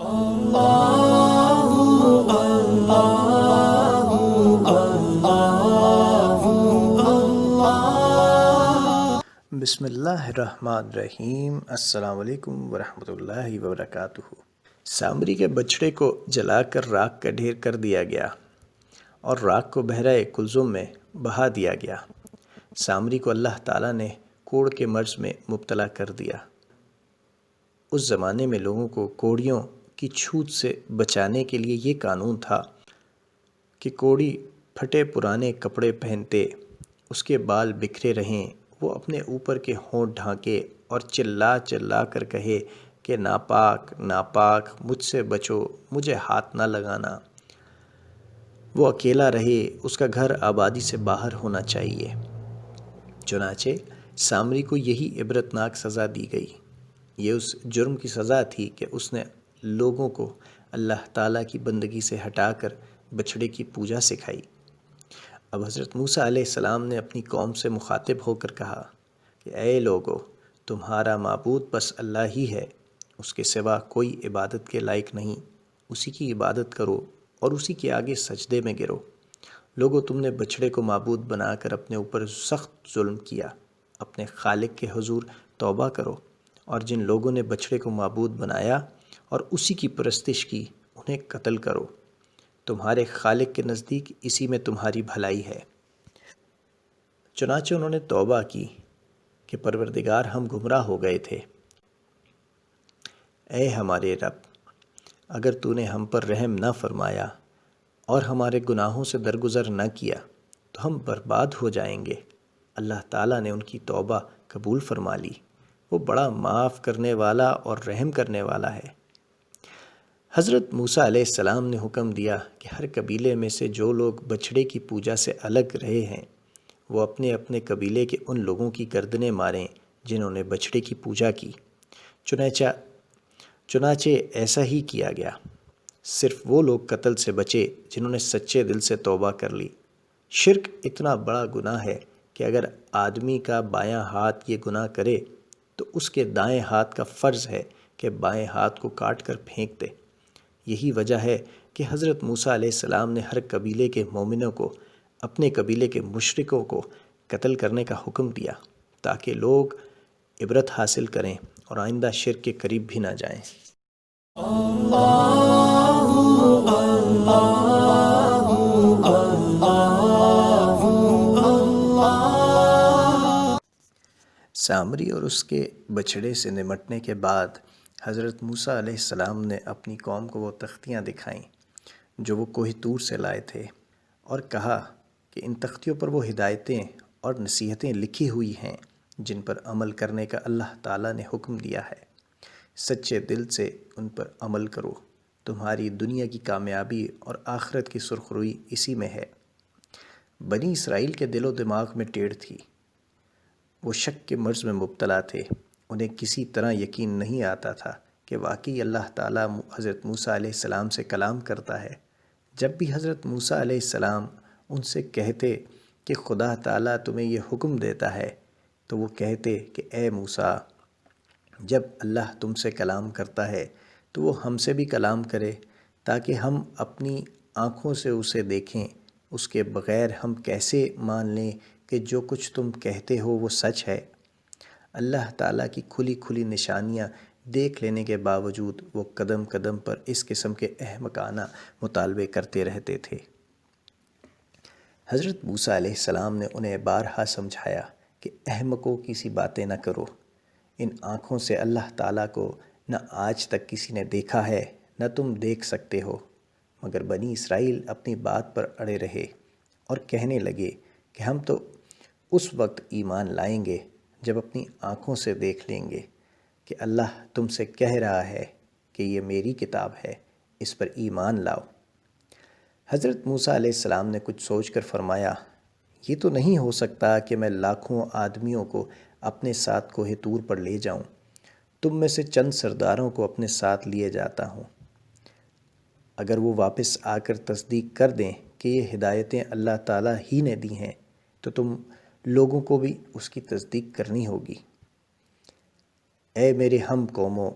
بسم اللہ الرحمن الرحیم۔ السلام علیکم ورحمۃ اللہ وبرکاتہ۔ سامری کے بچڑے کو جلا کر راکھ کا ڈھیر کر دیا گیا اور راکھ کو بحرۂ کلثوم میں بہا دیا گیا۔ سامری کو اللہ تعالیٰ نے کوڑ کے مرض میں مبتلا کر دیا۔ اس زمانے میں لوگوں کو کوڑیوں کی چھوت سے بچانے کے لیے یہ قانون تھا کہ کوڑی پھٹے پرانے کپڑے پہنتے، اس کے بال بکھرے رہیں، وہ اپنے اوپر کے ہونٹ ڈھانکے اور چلا چلا کر کہے کہ ناپاک ناپاک، مجھ سے بچو، مجھے ہاتھ نہ لگانا۔ وہ اکیلا رہے، اس کا گھر آبادی سے باہر ہونا چاہیے۔ چنانچہ سامری کو یہی عبرتناک سزا دی گئی۔ یہ اس جرم کی سزا تھی کہ اس نے لوگوں کو اللہ تعالیٰ کی بندگی سے ہٹا کر بچھڑے کی پوجا سکھائی۔ اب حضرت موسیٰ علیہ السلام نے اپنی قوم سے مخاطب ہو کر کہا کہ اے لوگو، تمہارا معبود بس اللہ ہی ہے، اس کے سوا کوئی عبادت کے لائق نہیں، اسی کی عبادت کرو اور اسی کے آگے سجدے میں گرو۔ لوگو، تم نے بچھڑے کو معبود بنا کر اپنے اوپر سخت ظلم کیا، اپنے خالق کے حضور توبہ کرو، اور جن لوگوں نے بچھڑے کو معبود بنایا اور اسی کی پرستش کی، انہیں قتل کرو۔ تمہارے خالق کے نزدیک اسی میں تمہاری بھلائی ہے۔ چنانچہ انہوں نے توبہ کی کہ پروردگار، ہم گمراہ ہو گئے تھے۔ اے ہمارے رب، اگر تو نے ہم پر رحم نہ فرمایا اور ہمارے گناہوں سے درگزر نہ کیا تو ہم برباد ہو جائیں گے۔ اللہ تعالیٰ نے ان کی توبہ قبول فرما لی۔ وہ بڑا معاف کرنے والا اور رحم کرنے والا ہے۔ حضرت موسیٰ علیہ السلام نے حکم دیا کہ ہر قبیلے میں سے جو لوگ بچھڑے کی پوجا سے الگ رہے ہیں، وہ اپنے اپنے قبیلے کے ان لوگوں کی گردنیں ماریں جنہوں نے بچھڑے کی پوجا کی۔ چنانچہ ایسا ہی کیا گیا۔ صرف وہ لوگ قتل سے بچے جنہوں نے سچے دل سے توبہ کر لی۔ شرک اتنا بڑا گناہ ہے کہ اگر آدمی کا بایاں ہاتھ یہ گناہ کرے تو اس کے دائیں ہاتھ کا فرض ہے کہ بائیں ہاتھ کو کاٹ کر پھینک دے۔ یہی وجہ ہے کہ حضرت موسیٰ علیہ السلام نے ہر قبیلے کے مومنوں کو اپنے قبیلے کے مشرکوں کو قتل کرنے کا حکم دیا، تاکہ لوگ عبرت حاصل کریں اور آئندہ شرک کے قریب بھی نہ جائیں۔ سامری اور اس کے بچھڑے سے نمٹنے کے بعد حضرت موسیٰ علیہ السلام نے اپنی قوم کو وہ تختیاں دکھائیں جو وہ کوہ طور سے لائے تھے، اور کہا کہ ان تختیوں پر وہ ہدایتیں اور نصیحتیں لکھی ہوئی ہیں جن پر عمل کرنے کا اللہ تعالیٰ نے حکم دیا ہے۔ سچے دل سے ان پر عمل کرو، تمہاری دنیا کی کامیابی اور آخرت کی سرخروئی اسی میں ہے۔ بنی اسرائیل کے دل و دماغ میں ٹیڑھ تھی، وہ شک کے مرض میں مبتلا تھے۔ انہیں کسی طرح یقین نہیں آتا تھا کہ واقعی اللہ تعالیٰ حضرت موسیٰ علیہ السلام سے کلام کرتا ہے۔ جب بھی حضرت موسیٰ علیہ السلام ان سے کہتے کہ خدا تعالیٰ تمہیں یہ حکم دیتا ہے، تو وہ کہتے کہ اے موسیٰ، جب اللہ تم سے کلام کرتا ہے تو وہ ہم سے بھی کلام کرے، تاکہ ہم اپنی آنکھوں سے اسے دیکھیں۔ اس کے بغیر ہم کیسے مان لیں کہ جو کچھ تم کہتے ہو وہ سچ ہے؟ اللہ تعالیٰ کی کھلی کھلی نشانیاں دیکھ لینے کے باوجود وہ قدم قدم پر اس قسم کے احمقانہ مطالبے کرتے رہتے تھے۔ حضرت موسیٰ علیہ السلام نے انہیں بارہا سمجھایا کہ احمقوں کی سی باتیں نہ کرو۔ ان آنکھوں سے اللہ تعالیٰ کو نہ آج تک کسی نے دیکھا ہے، نہ تم دیکھ سکتے ہو۔ مگر بنی اسرائیل اپنی بات پر اڑے رہے اور کہنے لگے کہ ہم تو اس وقت ایمان لائیں گے جب اپنی آنکھوں سے دیکھ لیں گے کہ اللہ تم سے کہہ رہا ہے کہ یہ میری کتاب ہے، اس پر ایمان لاؤ۔ حضرت موسیٰ علیہ السلام نے کچھ سوچ کر فرمایا، یہ تو نہیں ہو سکتا کہ میں لاکھوں آدمیوں کو اپنے ساتھ کوہ طور پر لے جاؤں، تم میں سے چند سرداروں کو اپنے ساتھ لیے جاتا ہوں۔ اگر وہ واپس آ کر تصدیق کر دیں کہ یہ ہدایتیں اللہ تعالیٰ ہی نے دی ہیں تو تم لوگوں کو بھی اس کی تصدیق کرنی ہوگی۔ اے میرے ہم قوموں،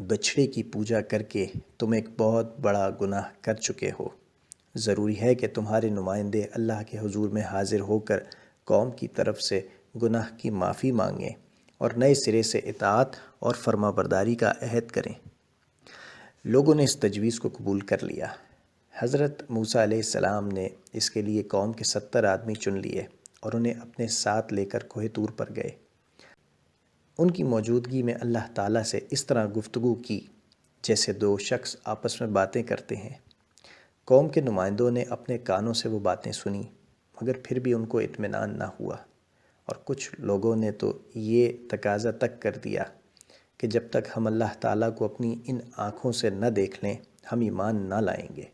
بچھڑے کی پوجا کر کے تم ایک بہت بڑا گناہ کر چکے ہو۔ ضروری ہے کہ تمہارے نمائندے اللہ کے حضور میں حاضر ہو کر قوم کی طرف سے گناہ کی معافی مانگیں اور نئے سرے سے اطاعت اور فرما برداری کا عہد کریں۔ لوگوں نے اس تجویز کو قبول کر لیا۔ حضرت موسیٰ علیہ السلام نے اس کے لیے قوم کے 70 آدمی چن لیے اور انہیں اپنے ساتھ لے کر کوہ طور پر گئے۔ ان کی موجودگی میں اللہ تعالیٰ سے اس طرح گفتگو کی جیسے دو شخص آپس میں باتیں کرتے ہیں۔ قوم کے نمائندوں نے اپنے کانوں سے وہ باتیں سنیں، مگر پھر بھی ان کو اطمینان نہ ہوا، اور کچھ لوگوں نے تو یہ تقاضا تک کر دیا کہ جب تک ہم اللہ تعالیٰ کو اپنی ان آنکھوں سے نہ دیکھ لیں ہم ایمان نہ لائیں گے۔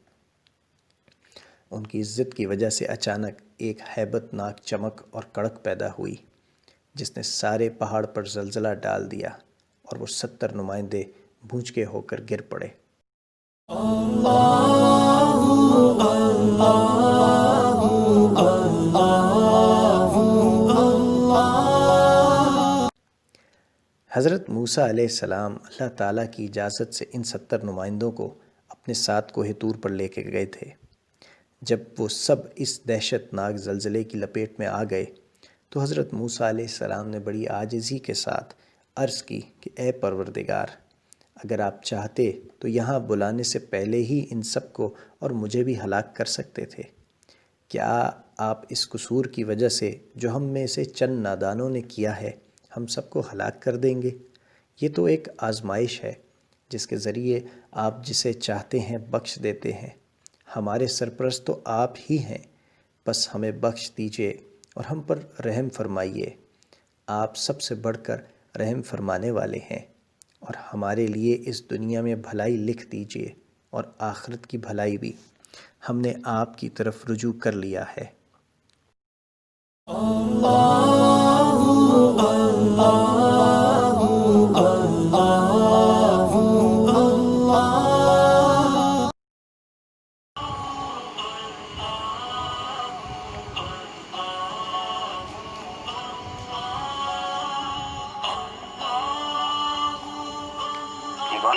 ان کی عزت کی وجہ سے اچانک ایک ہیبت ناک چمک اور کڑک پیدا ہوئی جس نے سارے پہاڑ پر زلزلہ ڈال دیا اور وہ 70 نمائندے بھونچکے ہو کر گر پڑے۔ حضرت موسیٰ علیہ السلام اللہ تعالیٰ کی اجازت سے ان 70 نمائندوں کو اپنے ساتھ کوہ طور پر لے کے گئے تھے۔ جب وہ سب اس دہشت ناک زلزلے کی لپیٹ میں آ گئے تو حضرت موسیٰ علیہ السلام نے بڑی عاجزی کے ساتھ عرض کی کہ اے پروردگار، اگر آپ چاہتے تو یہاں بلانے سے پہلے ہی ان سب کو اور مجھے بھی ہلاک کر سکتے تھے۔ کیا آپ اس قصور کی وجہ سے جو ہم میں سے چند نادانوں نے کیا ہے ہم سب کو ہلاک کر دیں گے؟ یہ تو ایک آزمائش ہے جس کے ذریعے آپ جسے چاہتے ہیں بخش دیتے ہیں۔ ہمارے سرپرست تو آپ ہی ہیں، بس ہمیں بخش دیجیے اور ہم پر رحم فرمائیے۔ آپ سب سے بڑھ کر رحم فرمانے والے ہیں، اور ہمارے لیے اس دنیا میں بھلائی لکھ دیجیے اور آخرت کی بھلائی بھی۔ ہم نے آپ کی طرف رجوع کر لیا ہے۔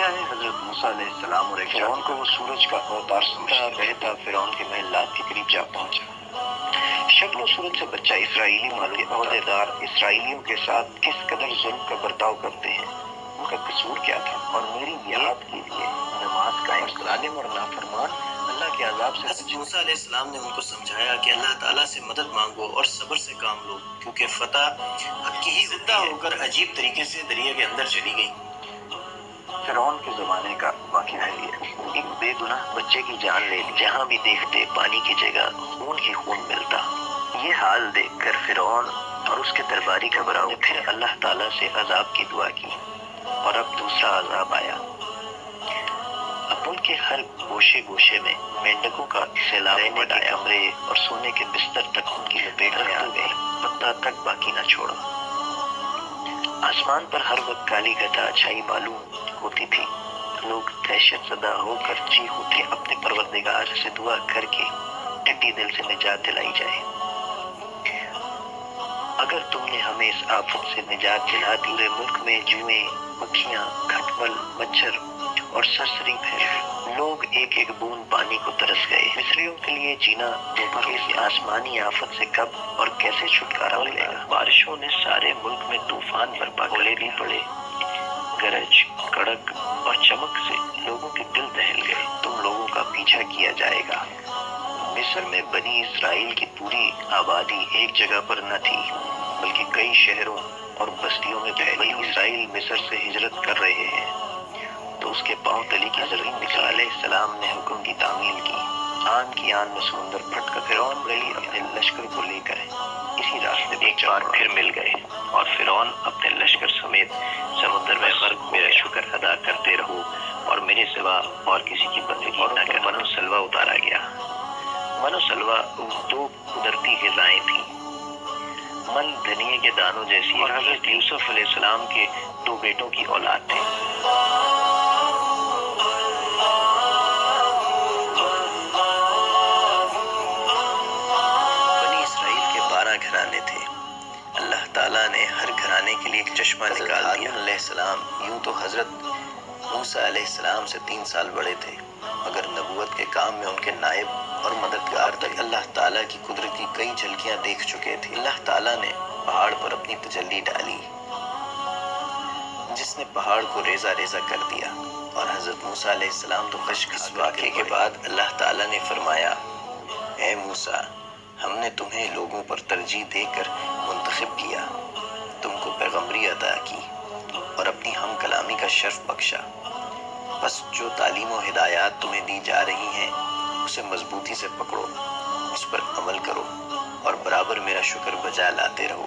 ہے حضرت موسیٰ علیہ السلام اور ایک فرعون کو وہ سورج کا اوتار سمجھتا بہتا فرعون کے محلات کے قریب جا پہنچا۔ شکل و صورت سے بچہ اسرائیلی معلوم عہدیدار اسرائیلیوں کے ساتھ کس قدر ظلم کا برتاؤ کرتے ہیں، ان کا قصور کیا تھا، اور میری یاد کے لیے نماز قائم ظالم اور نافرمان اللہ کے عذاب سے۔ حضرت موسیٰ علیہ السلام نے ان کو سمجھایا کہ اللہ تعالیٰ سے مدد مانگو اور صبر سے کام لو، کیونکہ فتح حق کی ہی زندہ ہو کر عجیب طریقے سے دریا کے اندر چلی گئی۔ فرعون کے زمانے کا واقعہ ہے یہ۔ ایک بے گناہ بچے کی جان لے لی، جہاں بھی دیکھتے پانی کی جگہ خون ہی خون ملتا۔ یہ حال دیکھ کر فرعون اور اس کے درباری گھبرا اٹھے، پھر اللہ تعالیٰ سے عذاب کی دعا کی، اور اب دوسرا عذاب آیا۔ اب ان کے ہر گوشے گوشے میں مینڈکوں کا سیلاب بڑھایا، کمرے اور سونے کے بستر تک ان کی لپیٹ میں آ گئے، پتا تک باقی نہ چھوڑا۔ آسمان پر ہر وقت کالی گھٹا چھائی معلوم ہوتی تھی۔ لوگ دہشت زدہ ہو کر چیخ اٹھے اپنے پروردگار سے دعا کر کے ٹٹی دل سے نجات دلائی جائے۔ اگر تم نے ہمیں اس آفت سے نجات دلا دی، پورے ملک میں جوئیں، مکھیاں، کھٹمل، مچھر اور سرسری پھیل، لوگ ایک ایک بوند پانی کو ترس گئے۔ مصریوں کے لیے جینا دوبھر اس آسمانی آفت سے کب اور کیسے چھٹکارا ملے گا؟ بارشوں نے سارے ملک میں طوفان برپا کر بھی پڑے، گرج، کڑک اور چمک سے لوگوں کے دل دہل گئے۔ تم لوگوں کا پیچھا کیا جائے گا۔ مصر میں بنی اسرائیل کی پوری آبادی ایک جگہ پر نہ تھی، بلکہ کئی شہروں اور بستیوں میں پھیلی۔ بنی اسرائیل مصر سے ہجرت کر رہے ہیں تو اس کے پاؤں تلی کی زمین موسیٰ علیہ السلام نے حکم کی تعمیل کی۔ آن کی آن میں سمندر پھٹ کر فرعون گئی اپنے لشکر کو لے کر اسی راستے پر ایک بار پھر مل گئے، اور فرعون اپنے لشکر سمیت سمندر میں غرق ہو گئے۔ شکر ادا کرتے رہو اور میرے سوا اور کسی کی بندگی نہ کرو۔ من و سلوہ اتارا گیا۔ من و سلوہ دو قدرتی غذائیں تھیں، من دھنیے کے دانوں جیسی، اور حضرت یوسف علیہ السلام کے دو بیٹوں کی اولاد تھے۔ بنی اسرائیل کے 12 گھرانے تھے۔ اللہ تعالیٰ نے ہر گھرانے کے لیے ایک چشمہ نکال دیا۔ علیہ السلام یوں تو حضرت موسیٰ علیہ السلام سے 3 سال بڑے تھے، مگر نبوت کے کام میں ان کے نائب اور مددگار تک اللہ تعالیٰ کی قدرت کی کئی جھلکیاں دیکھ چکے تھے۔ اللہ تعالیٰ نے پہاڑ پر اپنی تجلی ڈالی جس نے پہاڑ کو ریزہ ریزہ کر دیا، اور حضرت موسیٰ علیہ السلام تو خشک اس واقعے کے بعد اللہ تعالیٰ نے فرمایا، اے موسیٰ، ہم نے تمہیں لوگوں پر ترجیح دے کر منتخب کیا، تم کو پیغمبری عطا کی اور اپنی ہم کلامی کا شرف بخشا، بس جو تعلیم و ہدایات تمہیں دی جا رہی ہیں اسے مضبوطی سے پکڑو، اس پر عمل کرو اور برابر میرا شکر بجا لاتے رہو۔